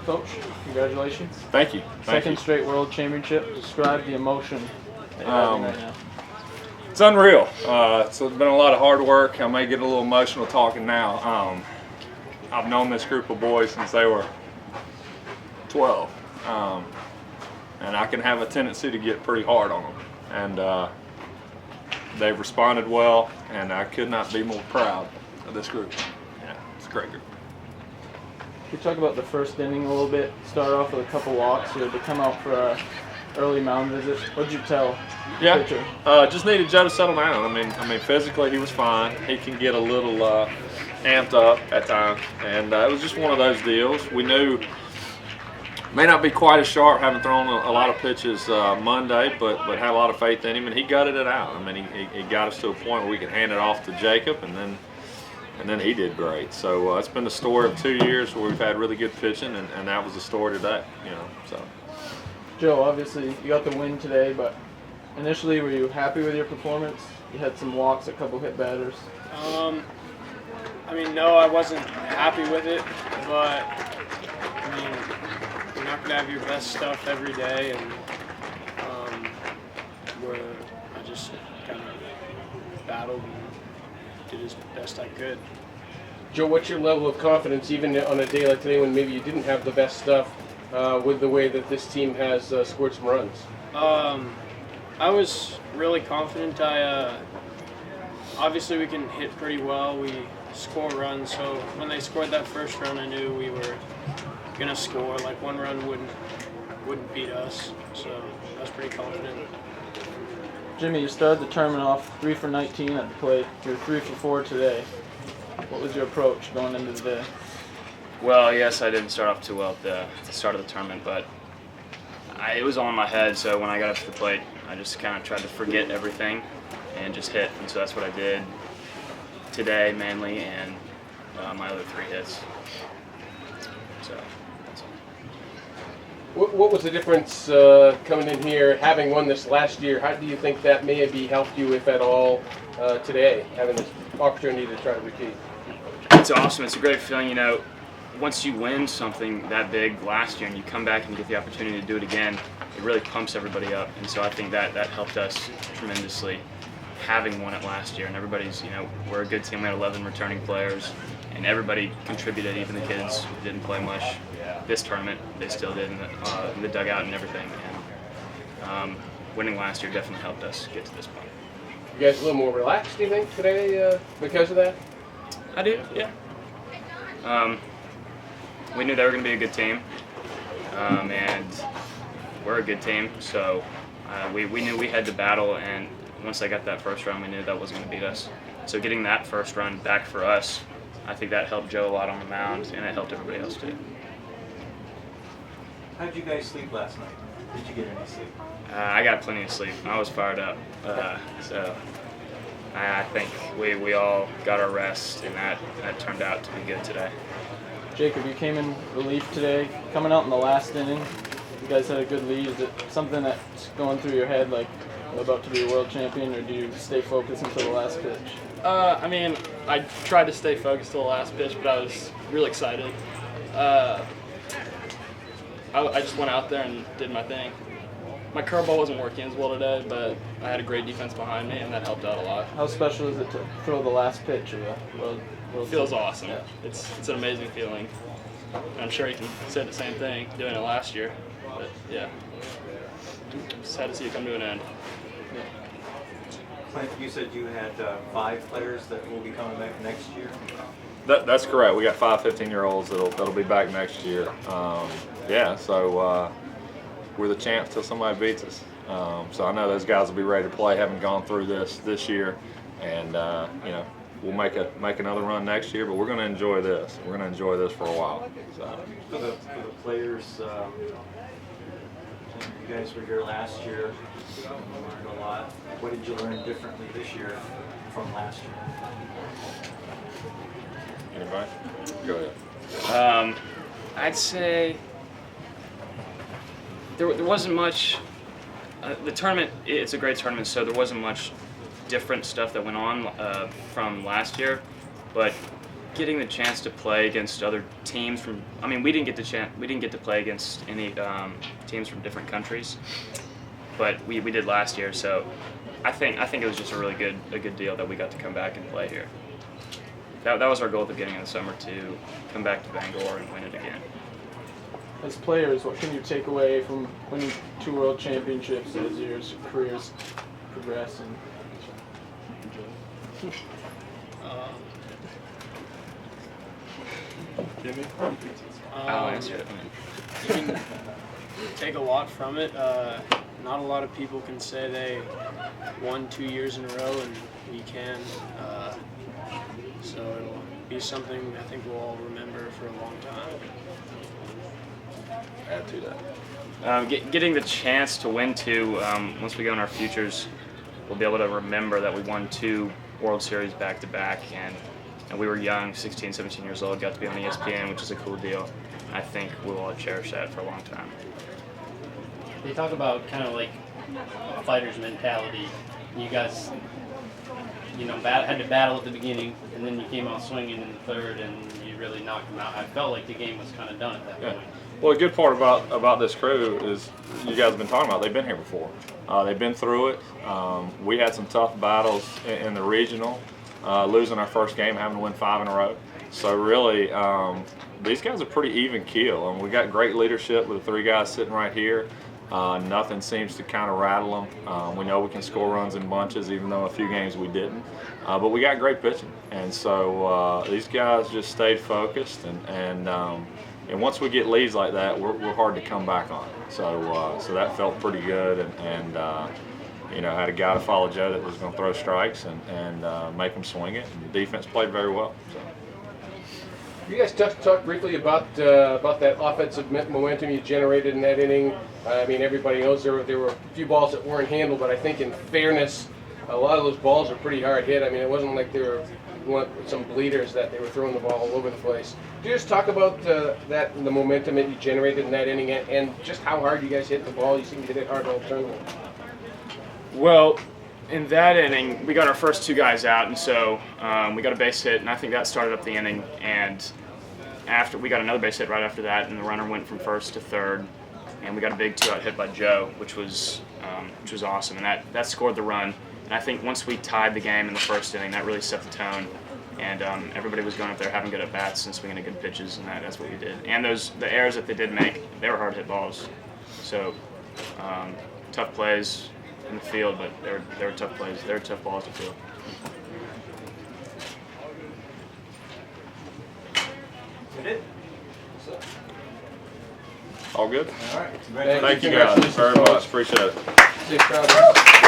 Coach, congratulations. Thank you. Second straight World Championship. Describe the emotion that you're having right now. It's unreal. It's been a lot of hard work. I may get a little emotional talking now. I've known this group of boys since they were 12. And I can have a tendency to get pretty hard on them. And they've responded well, and I could not be more proud of this group. Yeah, it's a great group. Can you talk about the first inning a little bit? Start off with a couple walks. You had to come out for an early mound visit. What'd you tell the pitcher? Just needed Joe to settle down. I mean, physically he was fine. He can get a little amped up at times, and it was just one of those deals. We knew may not be quite as sharp, having thrown a lot of pitches Monday, but had a lot of faith in him, and he gutted it out. I mean, he got us to a point where we could hand it off to Jacob, and then he did great. So it's been the story of 2 years where we've had really good pitching, and that was the story today. So. Joe, obviously you got the win today, but initially were you happy with your performance? You had some walks, a couple hit batters. I mean, no, I wasn't happy with it, but I mean, you're not gonna have your best stuff every day, and I just kind of battled and did as best I could. Joe, what's your level of confidence, even on a day like today when maybe you didn't have the best stuff, with the way that this team has scored some runs? I was really confident. Obviously we can hit pretty well. We score runs, so when they scored that first run, I knew we were gonna score. Like, one run wouldn't beat us, so I was pretty confident. Jimmy, you started the tournament off 3 for 19 at the plate. You're 3 for 4 today. What was your approach going into the day? Well, yes, I didn't start off too well at the start of the tournament, but it was all in my head, so when I got up to the plate, I just kind of tried to forget everything and just hit, and so that's what I did today mainly, and my other 3 hits. So that's all. What was the difference coming in here, having won this last year? How do you think that maybe helped you, if at all, today, having this opportunity to try to repeat? It's awesome. It's a great feeling, once you win something that big last year and you come back and get the opportunity to do it again, it really pumps everybody up. And so I think that helped us tremendously, having won it last year. And everybody's, we're a good team. We had 11 returning players, and everybody contributed, even the kids who didn't play much this tournament. They still did in the dugout and everything. And winning last year definitely helped us get to this point. You guys a little more relaxed, do you think, today because of that? I do, yeah. We knew they were going to be a good team, and we're a good team, so we knew we had to battle, and once they got that first run, we knew that wasn't going to beat us. So getting that first run back for us, I think that helped Joe a lot on the mound, and it helped everybody else too. How did you guys sleep last night? Did you get any sleep? I got plenty of sleep. I was fired up, so I think we all got our rest, and that turned out to be good today. Jacob, you came in relief today. Coming out in the last inning, you guys had a good lead. Is it something that's going through your head, like I'm about to be a world champion, or do you stay focused until the last pitch? I mean, I tried to stay focused till the last pitch, but I was real excited. I just went out there and did my thing. My curveball wasn't working as well today, but I had a great defense behind me, and that helped out a lot. How special is it to throw the last pitch of the world? It feels awesome. Yeah. It's an amazing feeling. I'm sure you can say the same thing doing it last year, but yeah, just had to see it come to an end. Yeah. Clint, you said you had 5 players that will be coming back next year. That's correct. We got 5 15-year-olds that'll be back next year. So we're the champs till somebody beats us. So I know those guys will be ready to play. Haven't gone through this year, and we'll make another run next year. But we're going to enjoy this. We're going to enjoy this for a while. So for the players, you guys were here last year. You learned a lot. What did you learn differently this year from last year? Anybody? Go ahead. I'd say there wasn't much. The tournament, it's a great tournament, so there wasn't much different stuff that went on from last year. But getting the chance to play against other teams from. I mean, we didn't get to play against any teams from different countries, but we did last year. So I think it was just a really good deal that we got to come back and play here. That was our goal at the beginning of the summer, to come back to Bangor and win it again. As players, what can you take away from winning 2 world championships as your careers progress? Jimmy? I'll answer it. You can take a lot from it. Not a lot of people can say they won 2 years in a row, and we can. So it'll be something I think we'll all remember for a long time. Add to that. Getting the chance to win 2, once we go in our futures, we'll be able to remember that we won 2 World Series back-to-back, and we were young, 16, 17 years old, got to be on ESPN, which is a cool deal. I think we'll all cherish that for a long time. They talk about kind of like a fighter's mentality. You guys, had to battle at the beginning, and then you came out swinging in the 3rd, and you really knocked them out. I felt like the game was kind of done at that point. Well, the good part about this crew is you guys have been talking about. They've been here before. They've been through it. We had some tough battles in the regional, losing our first game, having to win 5 in a row. So really, these guys are pretty even keel, and we got great leadership with the 3 guys sitting right here. Nothing seems to kind of rattle them. We know we can score runs in bunches, even though a few games we didn't. But we got great pitching, and so these guys just stayed focused, and once we get leads like that, we're hard to come back on. So that felt pretty good, and had a guy to follow Joe that was going to throw strikes and make them swing it, and the defense played very well. So. You guys talk briefly about that offensive momentum you generated in that inning. I mean, everybody knows there were a few balls that weren't handled, but I think in fairness, a lot of those balls were pretty hard hit. I mean, it wasn't like there were some bleeders that they were throwing the ball all over the place. Could you just talk about the momentum that you generated in that inning, and just how hard you guys hit the ball? You seem to hit it hard all the time. Well, in that inning, we got our first 2 guys out, and so we got a base hit, and I think that started up the inning. And after we got another base hit right after that, and the runner went from 1st to 3rd, and we got a big 2-out hit by Joe, which was awesome, and that scored the run. And I think once we tied the game in the 1st inning, that really set the tone, and everybody was going up there having good at bats and swinging at good pitches, and that's what we did. And the errors that they did make, they were hard hit balls, so tough plays in the field, but they were tough plays. They were tough balls to field. All good? All right. Thank you guys very much. Appreciate it. Safe travels.